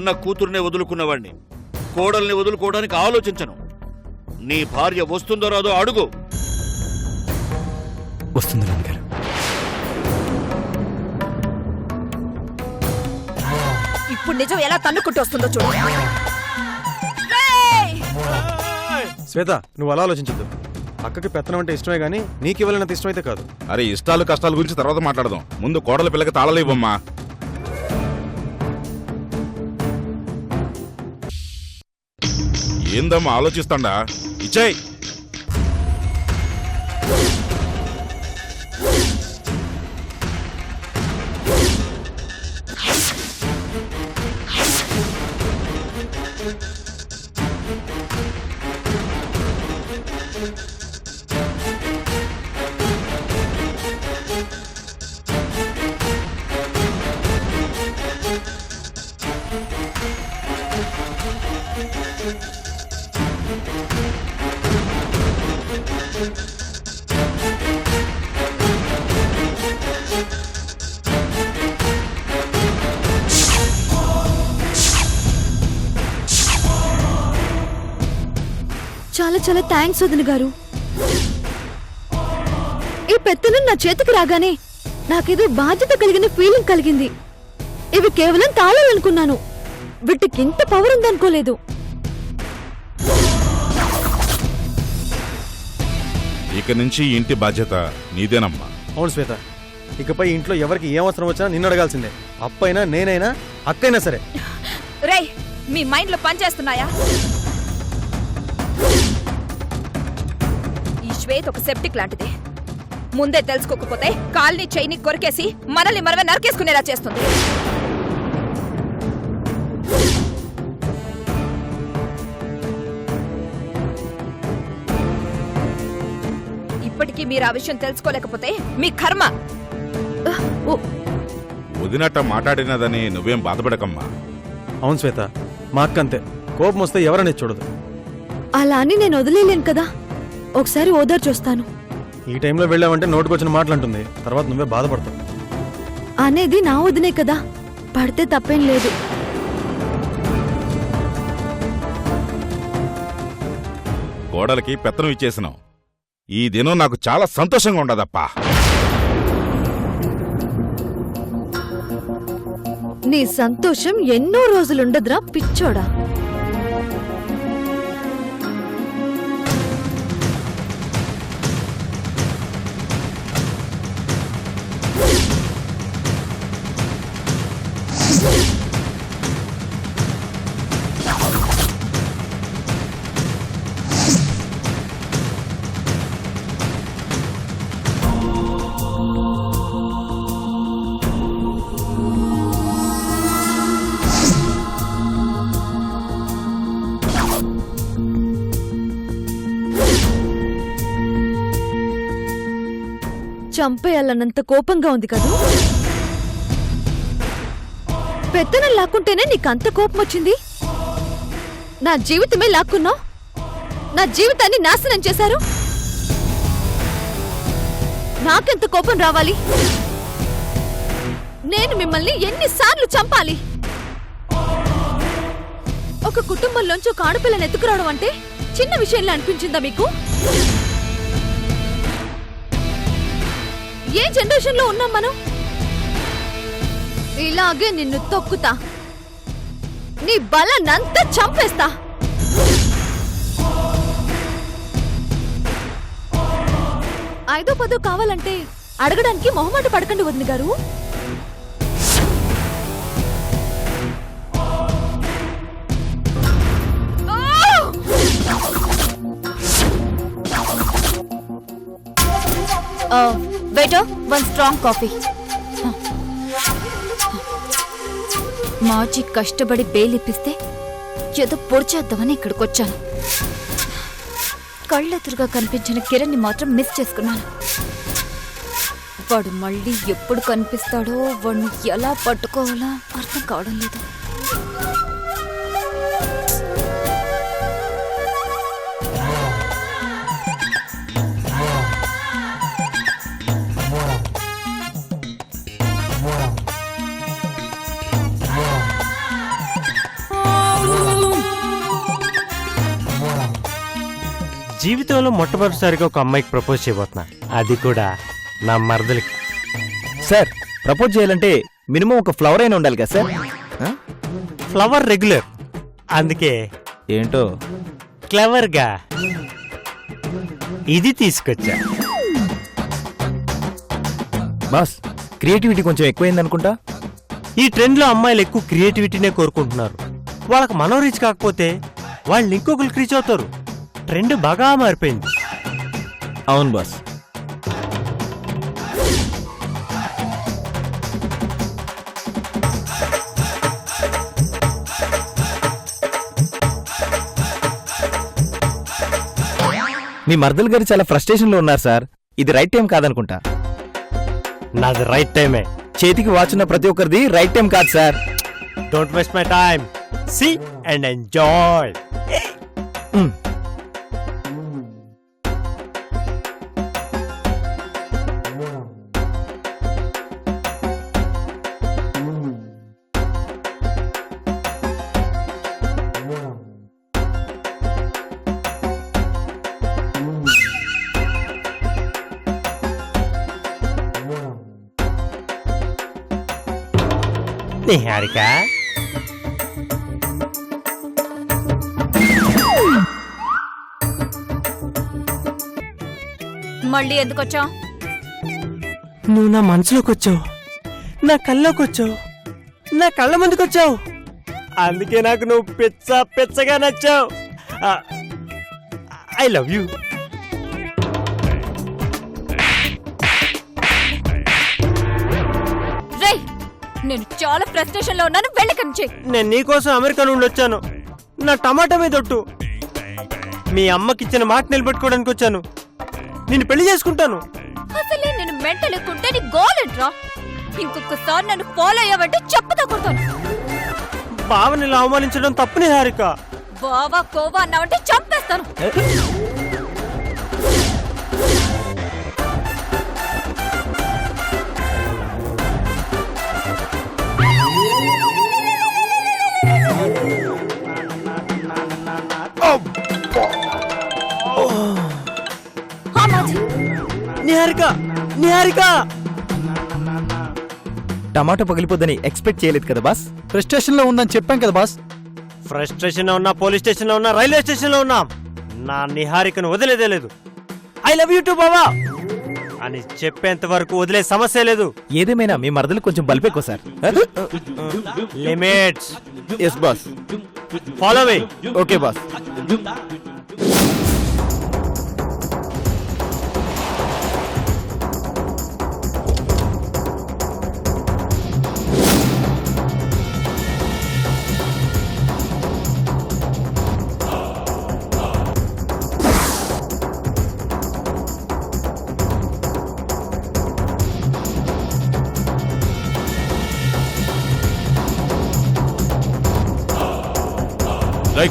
కన్న కూతుర్నే వదులుకున్నవాణ్ణి కోడల్ని వదులుకోవడానికి ఆలోచించను. నీ భార్య వస్తుందో రాదో అడుగు. వస్తుంది నాన్నగారు. ఇప్పుడు నిజం ఎలా తన్నుకుంటూ వస్తుందో చూడు. శ్వేత, నువ్వు అలా ఆలోచించద్దు. అక్కకి పెత్తనం అంటే ఇష్టమే గానీ నీకు ఇవ్వాలన్నంత ఇష్టమైతే కాదు. అరే, ఇష్టాలు కష్టాల గురించి తర్వాత మాట్లాడదాం. ముందు కోడల పిల్లకి తాళాలు ఇవ్వమ్మా. ఏందమ్మా ఆలోచిస్తాండా? ఇచ్చేయ్. చాలా చాలా థ్యాంక్స్ వదిన గారు. ఈ పెత్తనం నా చేతికి రాగానే నాకేదో బాధ్యత కలిగిన ఫీలింగ్ కలిగింది. ఇవి కేవలం తాళాలనుకున్నాను, వీటికి ఇంత పవర్ ఉందనుకోలేదు. ఇక నుంచి ఇంటి బాధ్యత నీదేనమ్మా. అవును శ్వేత, ఇకపై ఇంట్లో ఎవరికి ఏం అవసరం వచ్చినా నిన్ను అడగాల్సిందే. అప్పైనా నేనైనా అక్కైనా సరే. రేయ్, మీ మైండ్ లో పనిచేస్తున్నాయా? ఈ శ్వేత ఒక సెప్టిక్ లాంటిది. ముందే తెలుసుకోకపోతే కాల్ని చైని కొరికేసి మనల్ని మనమే నరికేసుకునేలా చేస్తుంది. ఇప్పటికీ మీరు ఆ విషయం తెలుసుకోలేకపోతే మీ కర్మ. వదినట్ట మాట్లాడినదని నువ్వేం బాధపడకమ్మా. అవును శ్వేత, మా అక్క అంతే. కోపం వస్తే ఎవరనేది చూడదు. అలా అని నేను వదిలేలేను కదా, ఒకసారి ఓదార్ చూస్తాను. ఈ టైంలో వెళ్ళావంటే నోటుకొచ్చిన మాటలంటుంది, తర్వాత నువ్వే బాధపడతావు. అనేది నా వదినే కదా, పడితే తప్పేం లేదు. కోడలికి పెత్తనం ఇచ్చేసినావు. ఈ దినం నాకు చాలా సంతోషంగా ఉండదప్పా. నీ సంతోషం ఎన్నో రోజులుండదురా పిచ్చోడా. చంపేయాలన్నంత కోపంగా ఉంది కదూ. పెత్తనం లాక్కుంటేనే నీకంత కోపం వచ్చింది. నా జీవితమే లాక్కున్నావు, నా జీవితాన్ని నాశనం చేశారు. నాకెంత కోపం రావాలి? నేను మిమ్మల్ని ఎన్నిసార్లు చంపాలి? ఒక కుటుంబంలోంచి ఒక ఆడపిల్లని ఎత్తుకురావడం అంటే చిన్న విషయంలో అనిపించిందా మీకు? ఏ జనరేషన్ లో ఉన్నాం మనం? ఇలాగే నిన్ను తొక్కుతా, నీ బలాన్నంతా చంపేస్తా. ఐదో పదో కావాలంటే అడగడానికి మొహమాట పడకండి వదిన గారు. Waiter, one strong coffee. మాజీ కష్టపడి బెయిలిప్పిస్తే ఏదో పొడిచేద్దామని ఇక్కడికొచ్చాను. కళ్ళెదురుగా కనిపించిన కిరణ్ని మాత్రం మిస్ చేసుకున్నాను. వాడు మళ్ళీ ఎప్పుడు కనిపిస్తాడో, వాడిని ఎలా పట్టుకోవాలో అర్థం కావడం లేదు. జీవితంలో మొట్టమొదటిసారిగా ఒక అమ్మాయికి ప్రపోజ్ చేయబోతున్నా, అది కూడా నా మరదలికి. సార్ ప్రపోజ్ చేయాలంటే మినిమం ఒక ఫ్లవర్ అయినా ఉండాలి కదా సార్? ఫ్లవర్ రెగ్యులర్, అందుకే ఏంటో క్లవర్గా ఇది తీసుకొచ్చా. బాస్ క్రియేటివిటీ కొంచెం ఎక్కువైంది అనుకుంటా. ఈ ట్రెండ్లో అమ్మాయిలు ఎక్కువ క్రియేటివిటీనే కోరుకుంటున్నారు. వాళ్ళకి మనం రీచ్ కాకపోతే వాళ్ళు ఇంకొకరికి రీచ్ అవుతారు. ట్రెండ్ బాగా మారిపోయింది. అవును బాస్. మీ మర్దల్ గారు చాలా ఫ్రస్ట్రేషన్ లో ఉన్నారు సార్. ఇది రైట్ టైం కాదనుకుంటా. నాది రైట్ టైమే. చేతికి వాచున్న ప్రతి ఒక్కరిది రైట్ టైం కాదు sir. Don't waste my time. See and enjoy. Niharika, మళ్ళీ ఎందుకు వచ్చావు? నువ్వు నా మనసులోకి వచ్చావు, నా కళ్ళలోకి వచ్చావు, నా కళ్ళ ముందుకు వచ్చావు. అందుకే నాకు నువ్వు పిచ్చగా నచ్చావు. I love you. రేయ్, నేను చాలా ఫ్రస్ట్రేషన్ లో ఉన్నాను. వెళ్ళకండి. నేను నీకోసం అమెరికా నుండి వచ్చాను. నా టమాటా మీద ఒట్టు. మీ అమ్మకిచ్చిన మాట నిలబెట్టుకోవడానికి వచ్చాను. నిన్ను పెళ్లి చేసుకుంటాను. అసలే నేను మెంటల్ ఎక్కుంటే నీ గోలెంట్రా? ఇంకొకసారి నన్ను ఫాలో అయ్యావంటే చెప్పుతో కొడతాను. బావని ఇలా అవమానించడం తప్పు నిహారిక. బావా కోవా అన్నావంటే చంపేస్తాను. నిహారిక, నిహారిక, టమాటో పగిలిపోద్దని ఎక్స్పెక్ట్ చేయలేదు కదా బాస్. ఫ్రస్ట్రేషన్ లో ఉందని చెప్పాం కదా బాస్. ఫ్రస్ట్రేషన్ లో ఉన్నా, పోలీస్ స్టేషన్ లో ఉన్నా, రైల్వే స్టేషన్ లో ఉన్నా, నా నిహారికను వదిలేదే లేదు. ఐ లవ్ యూ టు బావా అని చెప్పేంత వరకు వదిలే సమస్య లేదు. ఏదేమైనా మీ మరదలు కొంచెం బలిపెక్కువ sir. Limits. Yes boss. Follow me. Okay boss.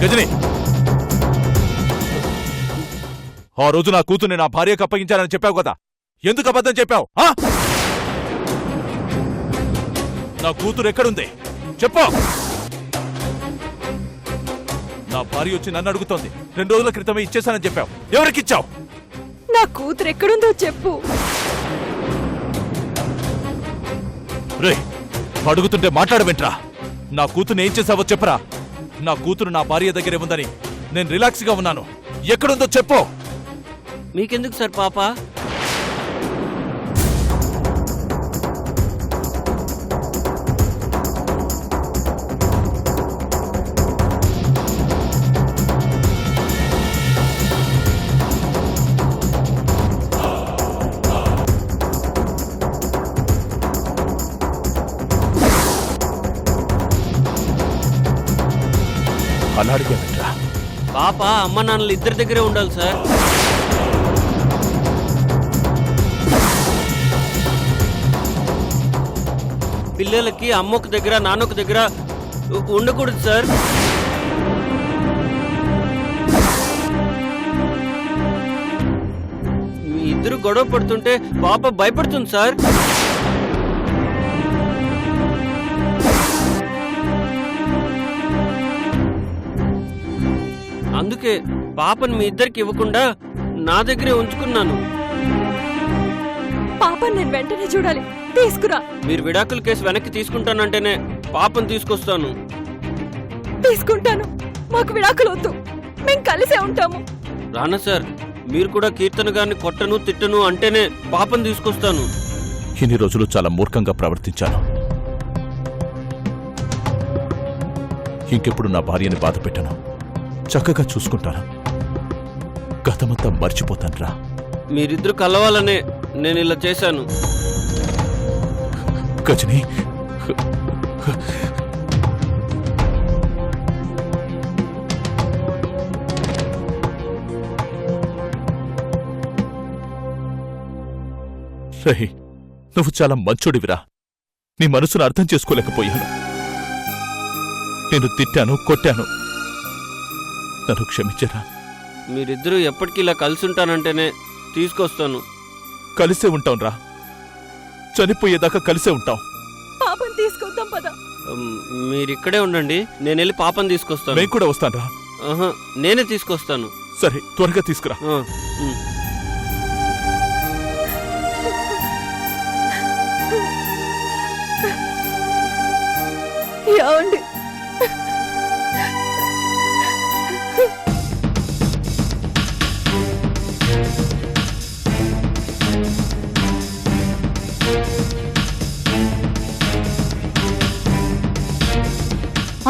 Ghajini, ఆ రోజు నా కూతుర్ని నా భార్యకు అప్పగించానని చెప్పావు కదా, ఎందుకు అబద్ధం చెప్పావు? నా కూతురు ఎక్కడుంది చెప్పు. నా భార్య వచ్చి నన్ను అడుగుతోంది. 2 రోజుల క్రితమే ఇచ్చేశానని చెప్పావు. ఎవరికిచ్చావు? నా కూతురు ఎక్కడుందో చెప్పు. రే, అడుగుతుంటే మాట్లాడవేంట్రా? నా కూతుర్ని ఏం చేశావో చెప్పరా. నా కూతురు నా భార్య దగ్గరే ఉందని నేను రిలాక్స్ గా ఉన్నాను. ఎక్కడుందో చెప్పు. మీకెందుకు సార్ పాప? అలా అడిగావేంట్రా? పాప అమ్మ నాన్నలు ఇద్దరి దగ్గరే ఉండాలి సార్. పిల్లలకి అమ్మొక దగ్గర నాన్నొక దగ్గర ఉండకూడదు సార్. మీ ఇద్దరు గొడవ పడుతుంటే పాప భయపడుతుంది సార్. అందుకే పాపను మీ ఇద్దరికి ఇవ్వకుండా నా దగ్గరే ఉంచుకున్నాను. పాపని నేను వెంటనే చూడాలి, తీసుకురా. మీరు విడాకుల కేసు వెనక్కి తీసుకుంటానంటేనే పాపను తీసుకొస్తాను. తీసుకుంటాను. మాకు విడాకులు వద్దు, మేము కలిసే ఉంటాము. రానా సార్, మీరు కూడా కీర్తన గారిని కొట్టను తిట్టను అంటేనే పాపను తీసుకొస్తాను. ఇన్ని రోజులు చాలా మూర్ఖంగా ప్రవర్తించాను. ఇంకెప్పుడు నా భార్యని బాధ పెట్టను, చక్కగా చూసుకుంటాను. గతమంతా మర్చిపోతానురా. మీరిద్దరు కలవాలనే నేను ఇలా చేశాను. గజని, రేయ్, నువ్వు చాలా మంచోడివిరా. నీ మనసును అర్థం చేసుకోలేకపోయాను. నేను తిట్టాను, కొట్టాను. నన్ను క్షమించరా. మీరిద్దరూ ఎప్పటికీ ఇలా కలిసి ఉంటానంటేనే తీసుకొస్తాను. కలిసే ఉంటాంరా. చనిపోయేదాకా కలిసే ఉంటాం. పాపని తీసుకొద్దాం పద. మీరిక్కడే ఉండండి, నేను వెళ్ళి పాపను తీసుకొస్తాను. నేను కూడా వస్తానురా. ఆహా, నేనే తీసుకొస్తాను. సరే, త్వరగా తీసుకురా. ఏమండి,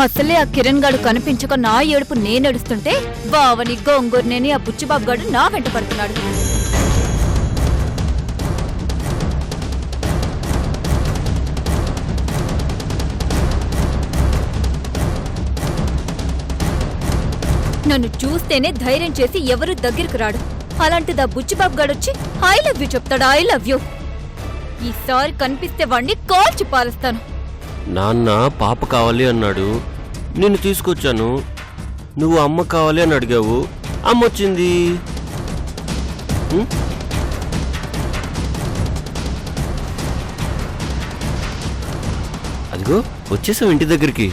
అసలే ఆ కిరణ్ గాడు కనిపించక నా ఏడుపు నేనెడుస్తుంటే బావని గోంగూరనేని ఆ బుచ్చిబాబు గాడు నా వెంట పడుతున్నాడు. నన్ను చూస్తేనే ధైర్యం చేసి ఎవరు దగ్గరికి రాడు. అలాంటిది ఆ బుచ్చిబాబు గాడొచ్చి ఐ లవ్ యూ చెప్తాడు. I love you. ఈసారి కనిపిస్తే వాణ్ణి కాల్చి పారేస్తాను. నాన్న పాప కావాలి అన్నాడు, నిన్ను తీసుకొచ్చాను. నువ్వు అమ్మ కావాలి అని అడిగావు, అమ్మ వచ్చింది. అదిగో వచ్చేసావు ఇంటి దగ్గరికి.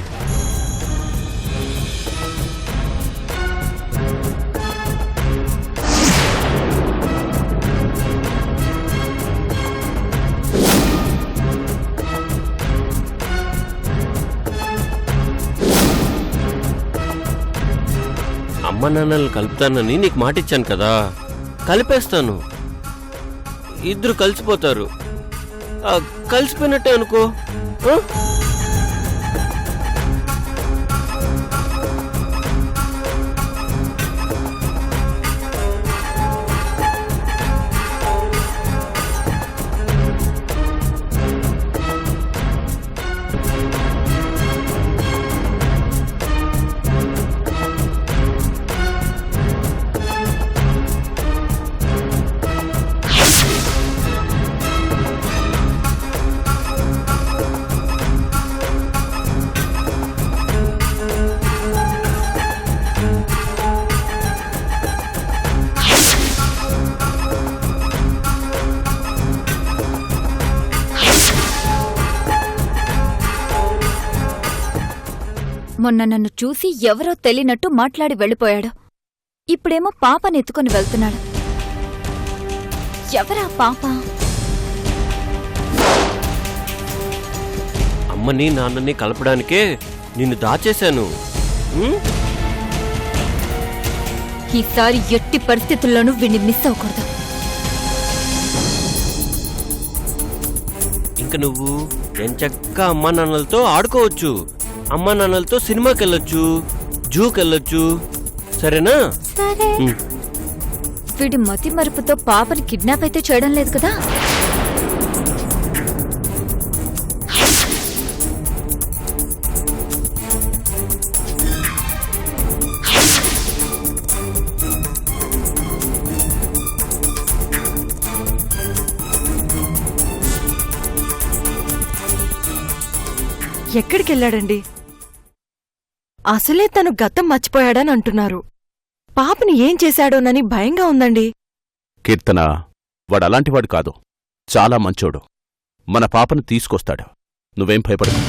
అమ్మ నాన్నల్ని కలుపుతానని నీకు మాటిచ్చాను కదా, కలిపేస్తాను. ఇద్దరు కలిసిపోతారు. కలిసిపోయినట్టే అనుకో. మొన్న నన్ను చూసి ఎవరో తెలియనట్టు మాట్లాడి వెళ్ళిపోయాడు. ఇప్పుడేమో పాపని ఎత్తుకొని వెళ్తున్నాడు. ఎవరా పాప? అమ్మని నాన్నని కలపడానికే నిన్ను దాచేశాను. ఈసారి ఎట్టి పరిస్థితుల్లోనూ వీడిని మిస్ అవ్వకూడదు. ఇంక నువ్వు ఎంచక్కా అమ్మా నాన్నలతో ఆడుకోవచ్చు. అమ్మా నాన్నలతో సినిమాకి వెళ్ళొచ్చు, జూకి వెళ్ళొచ్చు. సరేనా? సరే. వీడి మతి మరుపుతో పాపని కిడ్నాప్ అయితే చేయడం లేదు కదా? ఎక్కడికెళ్ళాడండి? అసలే తను గతం మర్చిపోయాడని అంటున్నారు. పాపని ఏం చేశాడోనని భయంగా ఉందండి. కీర్తన, వాడలాంటివాడు కాదు, చాలా మంచోడు. మన పాపను తీసుకొస్తాడు. నువ్వేం భయపడకు.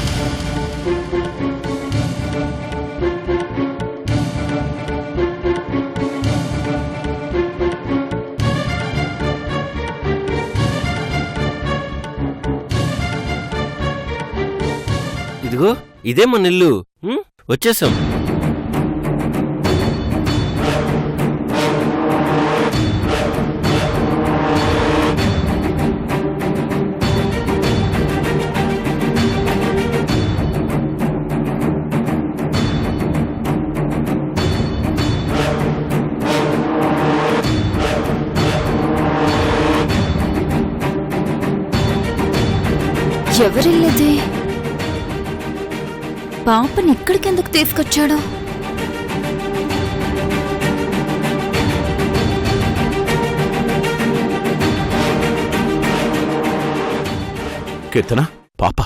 ఇదే మన ఇల్లు. వచ్చేసాం. ఎవరిల్లది? పాపని ఇక్కడికెందుకు తీసుకొచ్చాడు? కీర్తన పాప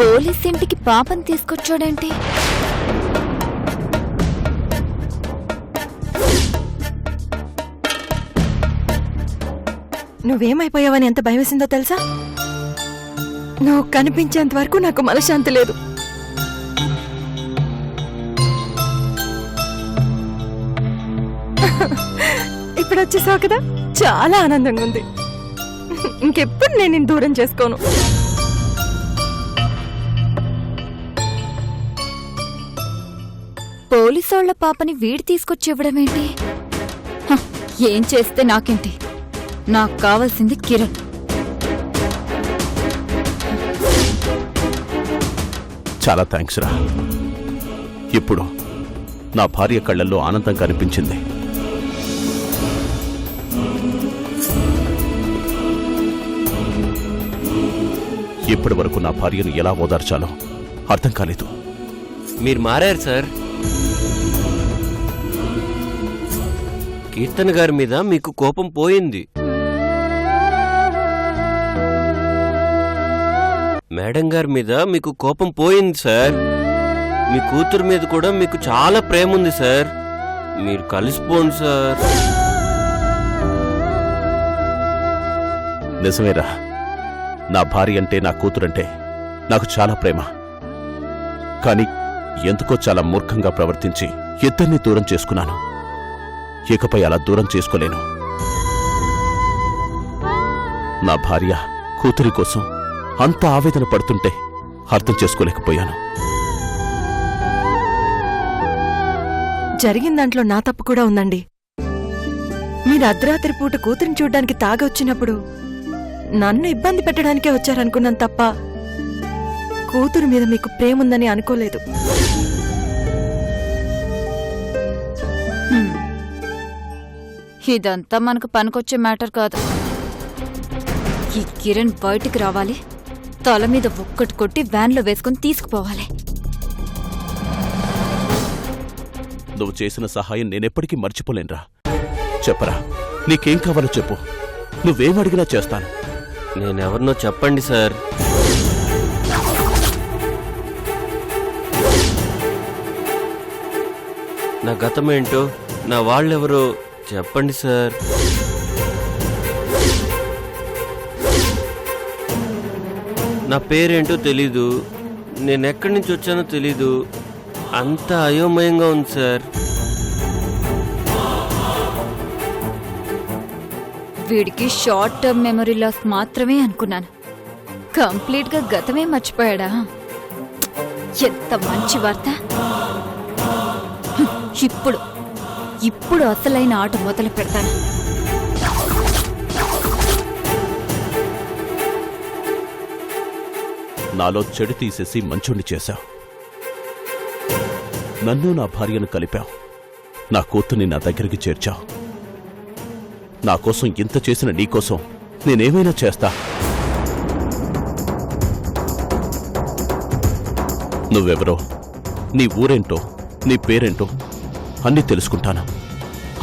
పోలీస్ ఇంటికి పాపని తీసుకొచ్చాడేంటి? నువ్వేమైపోయావని ఎంత భయమేసిందో తెలుసా? నువ్వు కనిపించేంత వరకు నాకు మనశ్శాంతి లేదు. ఇప్పుడు వచ్చేసావు కదా, చాలా ఆనందంగా ఉంది. ఇంకెప్పుడు నేను నిన్ను దూరం చేసుకోను. పోలీసోళ్ల పాపని వీడి తీసుకొచ్చి ఇవ్వడమేంటి? ఏం చేస్తే నాకేంటి? నాకు కావాల్సింది కిరణ్. చాలా థ్యాంక్స్ రా. ఇప్పుడు నా భార్య కళ్ళల్లో ఆనందం కనిపించింది. ఇప్పటి వరకు నా భార్యను ఎలా ఓదార్చాలో అర్థం కాలేదు. మీరు మారారు సార్. కీర్తన గారి మీద మీకు కోపం పోయింది. మేడం గారి మీద మీకు కోపం పోయింది సార్. మీ కూతురు మీద కూడా మీకు చాలా ప్రేమ ఉంది సార్. మీరు కలిసిపోండి సార్. నిజమేరా, నా భార్య అంటే, నా కూతురంటే నాకు చాలా ప్రేమ. కానీ ఎందుకో చాలా మూర్ఖంగా ప్రవర్తించి ఇద్దరిని దూరం చేసుకున్నాను. ఇకపై అలా దూరం చేసుకోలేను. నా భార్య కూతురి కోసం అంత ఆవేదన పడుతుంటే అర్థం చేసుకోలేకపోయాను. జరిగిన దాంట్లో నా తప్పు కూడా ఉందండి. మీరు అర్ధరాత్రి పూట కూతురిని చూడ్డానికి తాగొచ్చినప్పుడు నన్ను ఇబ్బంది పెట్టడానికే వచ్చారనుకున్నాను తప్ప కూతురు మీద మీకు ప్రేమ ఉందని అనుకోలేదు. ఇదంతా మనకు పనికొచ్చే మ్యాటర్ కాదు. ఈ కిరణ్ బయటికి రావాలి, తల మీద ఒక్కటి కొట్టి వ్యాన్లో వేసుకుని తీసుకుపోవాలి. నువ్వు చేసిన సహాయం నేనెప్పటికీ మర్చిపోలేనురా. చెప్పరా, నీకేం కావాలో చెప్పు. నువ్వేమడిగినా చేస్తాను. నేనెవరినో చెప్పండి సార్. నా గతమేంటో, నా వాళ్ళెవరో చెప్పండి సార్. నా పేరేంటో తెలీదు, నేనెక్కడి నుంచి వచ్చానో తెలీదు. అంత అయోమయంగా ఉంది సార్. వీడికి షార్ట్ టర్మ్ మెమరీ లాస్ మాత్రమే అనుకున్నాను. కంప్లీట్ గా గతమే మర్చిపోయాడా? ఎంత మంచి వార్త! ఇప్పుడు అసలైన ఆట మొదలు పెడతాను. నాలో చెడు తీసేసి మంచోణ్ణి చేశావు. నన్ను నా భార్యను కలిపావు. నా కూతుర్ని నా దగ్గరికి చేర్చావు. నా కోసం ఇంత చేసిన నీకోసం నేనేమైనా చేస్తా. నువ్వెవరో నీ ఊరేంటో నీ పేరేంటో అన్నీ తెలుసుకుంటాను.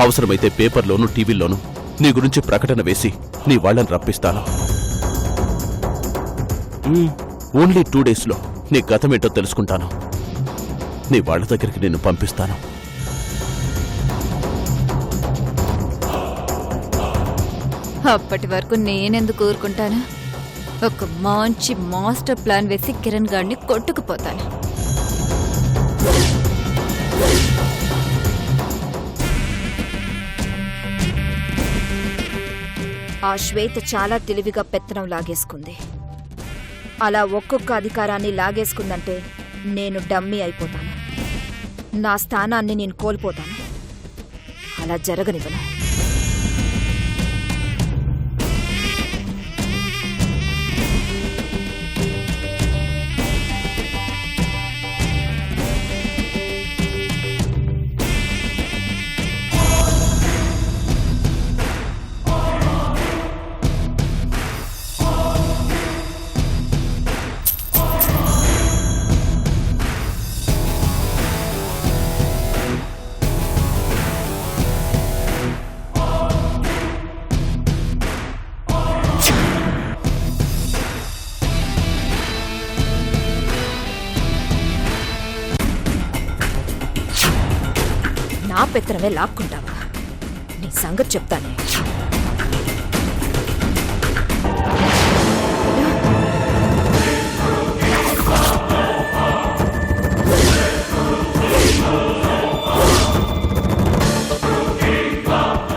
అవసరమైతే పేపర్లోనూ టీవీల్లోనూ నీ గురించి ప్రకటన వేసి నీ వాళ్ళని రప్పిస్తాను. ఓన్లీ 2 డేస్లో నీ గతమేంటో తెలుసుకుంటాను. నీ వాళ్ళ దగ్గరికి నిన్ను పంపిస్తాను. అప్పటి వరకు నేనెందుకు ఊరుకుంటాను? ఒక మంచి మాస్టర్ ప్లాన్ వేసి కిరణ్ గాడిని కొట్టుకుపోతాను. ఆ శ్వేత చాలా తెలివిగా పెత్తనం లాగేసుకుంది. అలా ఒక్కొక్క అధికారాన్ని లాగేసుకుందంటే నేను డమ్మీ అయిపోతాను. నా స్థానాన్ని నేను కోల్పోతాను. అలా జరగనివ్వను. నా పెత్తనమే లాక్కుంటావా? నీ సంగతి చెప్తానే.